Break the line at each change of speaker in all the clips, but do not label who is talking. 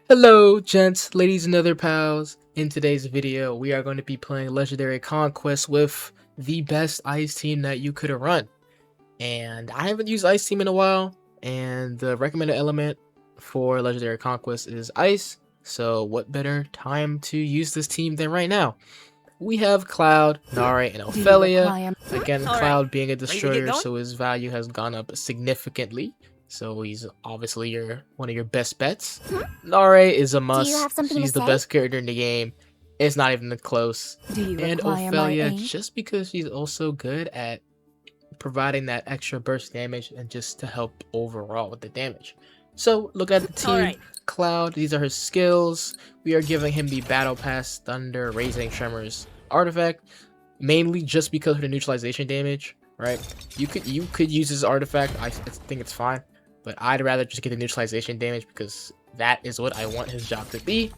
Hello, gents, ladies, and other pals. In today's video, we are going to be playing Legendary Conquest with the best ice team that you could have run. And I haven't used ice team in a while, and the recommended element for Legendary Conquest is ice. So what better time to use this team than right now? We have Cloud, Nare, and Ophelia. Again, Cloud being a destroyer, so his value has gone up significantly. So he's obviously one of your best bets. Nare is a must. She's the best character in the game. It's not even close. And Ophelia, just because she's also good at providing that extra burst damage and just to help overall with the damage. So look at the team. Cloud, these are his skills. We are giving him the Battle Pass Thunder Raising Tremors artifact, mainly just because of the neutralization damage, right? You could use this artifact. I think it's fine, but I'd rather just get the neutralization damage because that is what I want his job to be.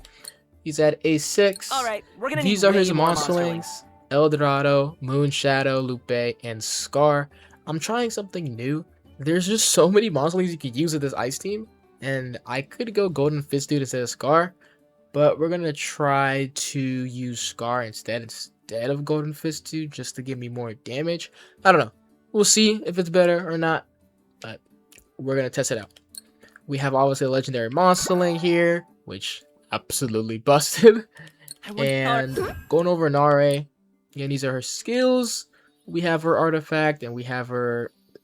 He's at A6. These are his monsterlings: El Dorado, Moon Shadow, Lupe, and Scar. I'm trying something new. There's just so many monsterlings you could use with this ice team, and I could go Golden Fist Dude instead of Scar, but we're gonna try to use Scar instead of Golden Fist Dude just to give me more damage. I don't know. We'll see if it's better or not, but we're gonna test it out. We have obviously a legendary monsterling here, which absolutely busted. And going over Nare, again, these are her skills. We have her artifact, and we have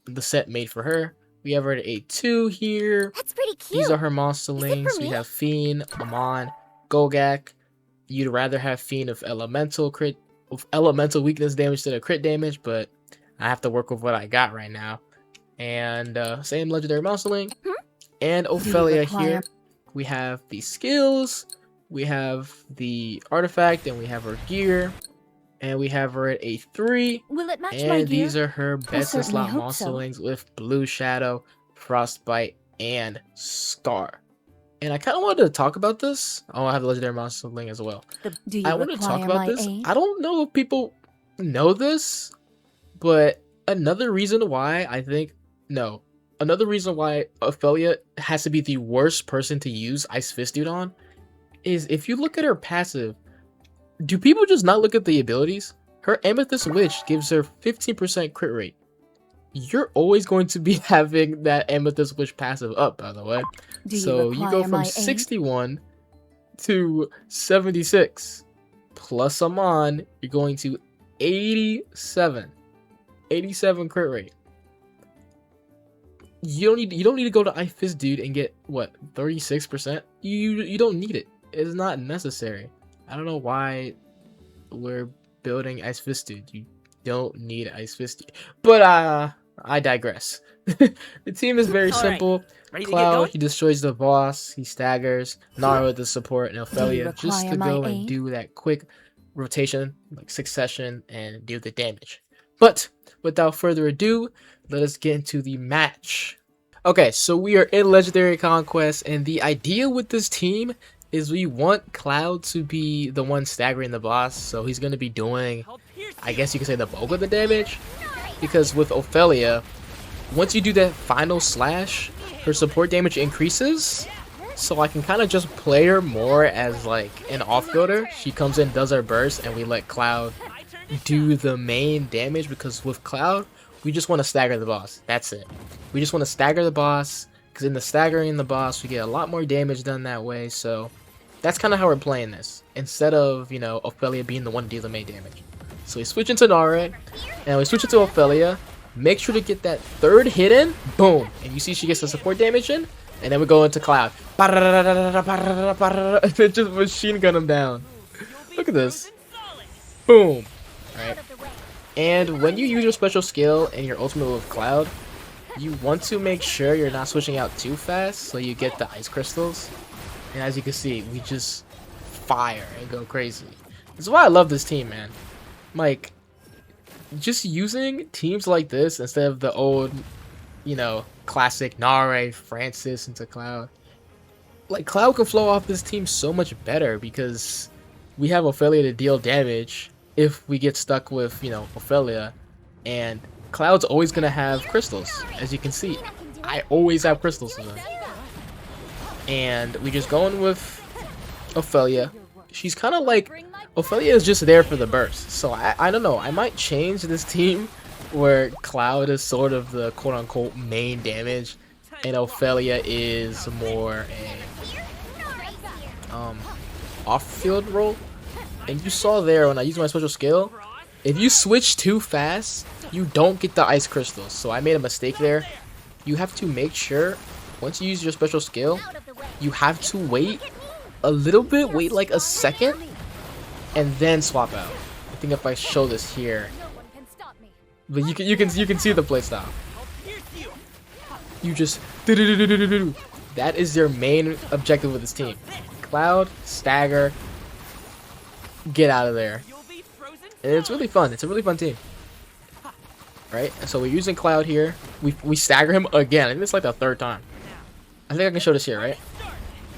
the set made for her. We have her at A2 here.
That's pretty cute.
These are her monsterlings. We have Fiend, Amon, Gogak. You'd rather have Fiend of elemental weakness damage than a crit damage, but I have to work with what I got right now. And same legendary monsterling. And Ophelia here. We have the skills, we have the artifact, and we have her gear. And we have her at A3.
Will it match
and
my gear?
These are her best in slot
hope
monsterlings with Blue Shadow, Frostbite, and Scar. And I kind of wanted to talk about this. Oh, I have the legendary monsterling as well. I want to talk about this. I don't know if people know this, but another reason why Ophelia has to be the worst person to use Ice Fist Dude on is if you look at her passive. Do people just not look at the abilities? Her Amethyst Witch gives her 15% crit rate. You're always going to be having that Amethyst Witch passive up, by the way. So you go from 61 to 76. Plus Amon, you're going to 87. 87 crit rate. You don't need to go to Ice Fist Dude and get what, 36%? You don't need it. It's not necessary. I don't know why we're building Ice Fist Dude. You don't need Ice Fist Dude. But I digress. The team is very simple. Cloud, he destroys the boss, he staggers. Nara with the support, and Ophelia just to go and do that quick rotation, like succession, and do the damage. But without further ado, let us get into the match. Okay, so we are in Legendary Conquest, and the idea with this team is we want Cloud to be the one staggering the boss, so he's going to be doing, I guess you could say, the bulk of the damage, because with Ophelia, once you do that final slash, her support damage increases, so I can kind of just play her more as like an off-builder. She comes in, does her burst, and we let Cloud do the main damage, because with Cloud, we just want to stagger the boss. That's it. We just want to stagger the boss, because in the staggering the boss, we get a lot more damage done that way, so that's kind of how we're playing this, instead of, you know, Ophelia being the one to deal the main damage. So we switch into Nare, and we switch into Ophelia, make sure to get that third hit in, boom, and you see she gets the support damage in, and then we go into Cloud. And then just machine gun him down. Look at this. Boom. Right. And when you use your special skill and your ultimate with Cloud, you want to make sure you're not switching out too fast, so you get the ice crystals. And as you can see, we just fire and go crazy. This is why I love this team, man. Like, just using teams like this instead of the old, you know, classic Nare, Francis into Cloud. Like, Cloud can flow off this team so much better because we have Ophelia to deal damage if we get stuck with, you know, Ophelia. And Cloud's always going to have crystals, as you can see. I always have crystals for them. And we just going with Ophelia. She's kind of like, Ophelia is just there for the burst. So I don't know, I might change this team where Cloud is sort of the quote-unquote main damage and Ophelia is more a off-field role. And you saw there when I used my special skill, if you switch too fast, you don't get the ice crystals. So I made a mistake there. You have to make sure, once you use your special skill, you have to wait a little bit, wait like a second, and then swap out. I think if I show this here, but you can see the playstyle. You just that is your main objective with this team. Cloud, stagger, get out of there. And it's really fun. It's a really fun team. Right? So we're using Cloud here. We stagger him again. I think it's like the third time. I think I can show this here, right?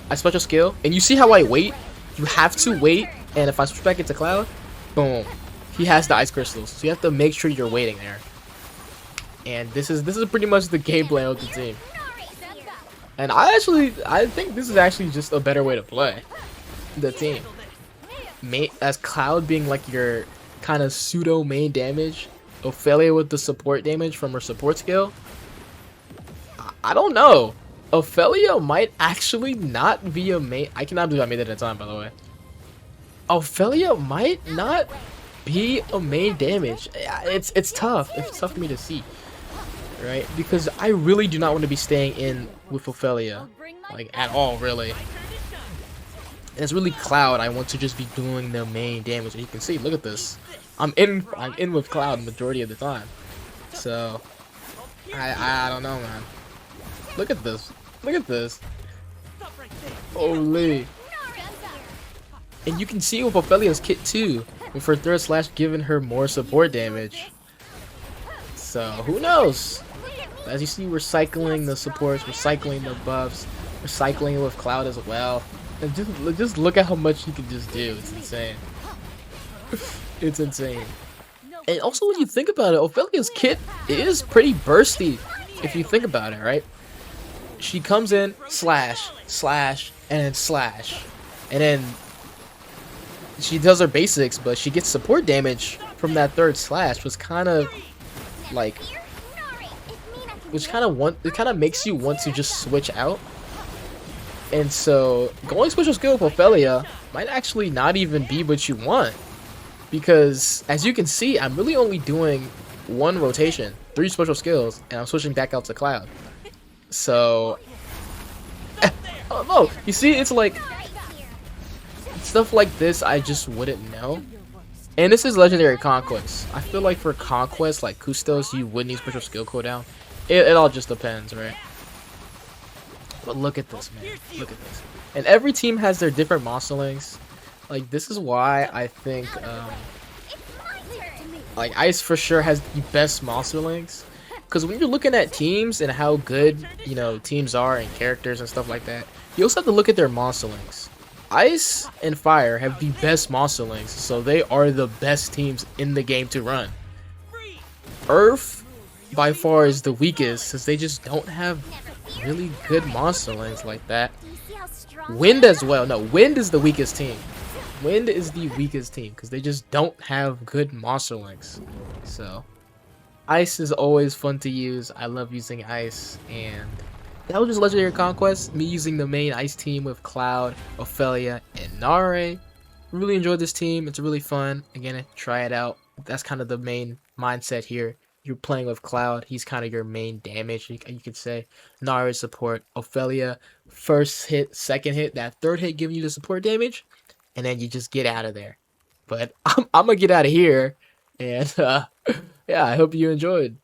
I special skill, and you see how I wait? You have to wait, and if I switch back into Cloud, boom. He has the ice crystals. So you have to make sure you're waiting there. And this is pretty much the gameplay of the team. And I think this is actually just a better way to play the team. As Cloud being like your kind of pseudo main damage, Ophelia with the support damage from her support skill. I don't know. Ophelia might actually not be a main. I cannot believe I made it in time, by the way. Ophelia might not be a main damage. It's tough. It's tough for me to see, right? Because I really do not want to be staying in with Ophelia, like at all, really. And it's really Cloud. I want to just be doing the main damage. And you can see, look at this. I'm in with Cloud the majority of the time. So I don't know, man. Look at this. Look at this. Holy. And you can see with Ophelia's kit too, with her third slash giving her more support damage. So who knows? As you see, we're cycling the supports, we're cycling the buffs, we're cycling with Cloud as well. And just look at how much you can just do. It's insane. It's insane. And also when you think about it, Ophelia's kit is pretty bursty if you think about it, right? She comes in, slash, slash, and then slash. And then she does her basics, but she gets support damage from that third slash, was kind of like, it kind of makes you want to just switch out. And so going special skill with Ophelia might actually not even be what you want, because as you can see, I'm really only doing one rotation, 3 special skills, and I'm switching back out to Cloud. So oh no, you see, it's like stuff like this I just wouldn't know. And this is legendary Conquest. I feel like for Conquest, like Kustos, you would need special skill cooldown. It all just depends, right? But look at this, man. Look at this. And every team has their different monsterlings. Like, this is why I think like Ice for sure has the best monsterlings. Because when you're looking at teams and how good, you know, teams are and characters and stuff like that, you also have to look at their monsterlings. Ice and Fire have the best monsterlings, so they are the best teams in the game to run. Earth, by far, is the weakest, since they just don't have really good monsterlings like that. Wind as well. No, Wind is the weakest team. Wind is the weakest team, because they just don't have good monsterlings. So Ice is always fun to use. I love using Ice, and that was just Legendary Conquest. Me using the main Ice team with Cloud, Ophelia, and Nare. Really enjoyed this team. It's really fun. Again, try it out. That's kind of the main mindset here. You're playing with Cloud. He's kind of your main damage, you could say. Nare support. Ophelia, first hit, second hit. That third hit giving you the support damage. And then you just get out of there. But I'm going to get out of here. And yeah, I hope you enjoyed.